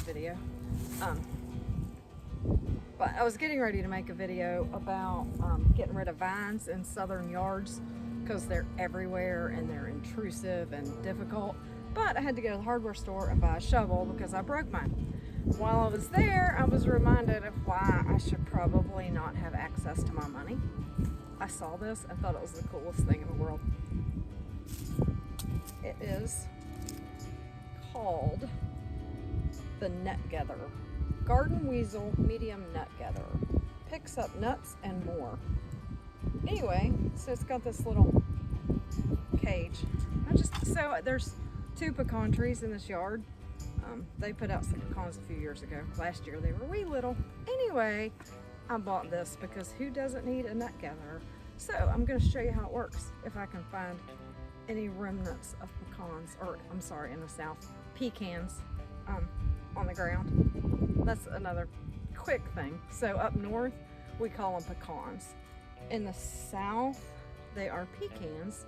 video. But I was getting ready to make a video about getting rid of vines in southern yards because they're everywhere and they're intrusive and difficult. But I had to go to the hardware store and buy a shovel because I broke mine. While I was there, I was reminded of why I should probably not have access to my money. I saw this and thought it was the coolest thing in the world. It is called the nut gatherer. Garden weasel medium nut gatherer. Picks up nuts and more. Anyway, so it's got this little cage. So there's 2 pecan trees in this yard. They put out some pecans a few years ago. Last year they were wee little. Anyway, I bought this because who doesn't need a nut gatherer? So I'm going to show you how it works if I can find any remnants of pecans, or I'm sorry, in the south, pecans on the ground. That's another quick thing. So up north we call them pecans. In the south they are pecans.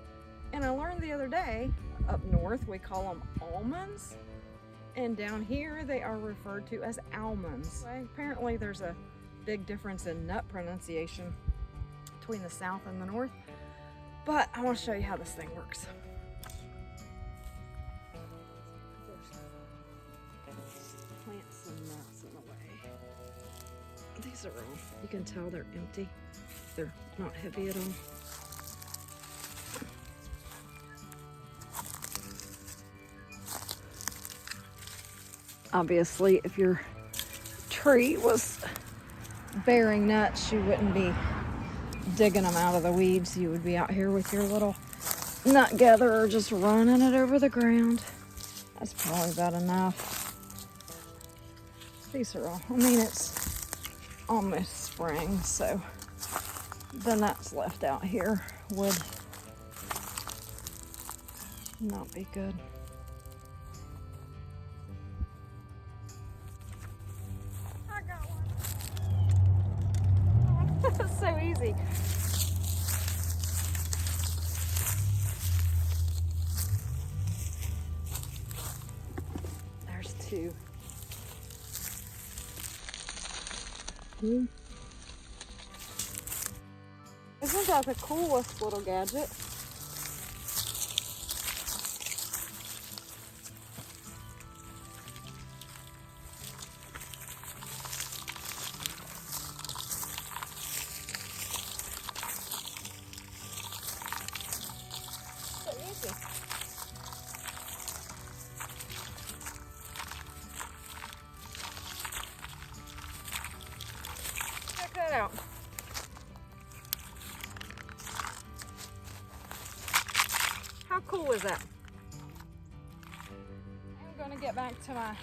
And I learned the other day, up north we call them almonds. And down here they are referred to as almonds. Apparently there's a big difference in nut pronunciation between the south and the north. But I want to show you how this thing works. Plant some nuts in the way. These are all, you can tell they're empty. They're not heavy at all. Obviously, if your tree was bearing nuts, you wouldn't be digging them out of the weeds. You would be out here with your little nut gatherer just running it over the ground. That's probably about enough. These are all, I mean, it's almost spring, so the nuts left out here would not be good. I got one. That's so easy. There's 2. Isn't that the coolest little gadget? So easy. Check that out. How cool is that? I'm going to get back to my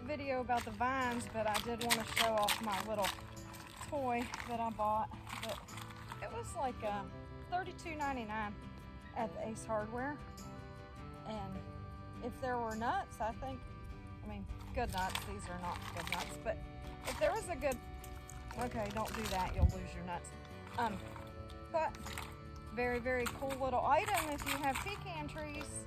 video about the vines, but I did want to show off my little toy that I bought. But it was like $32.99 at the Ace Hardware. And if there were nuts, I mean, good nuts, these are not good nuts, but if there was a good, okay, don't do that, you'll lose your nuts. But very, very cool little item if you have pecan trees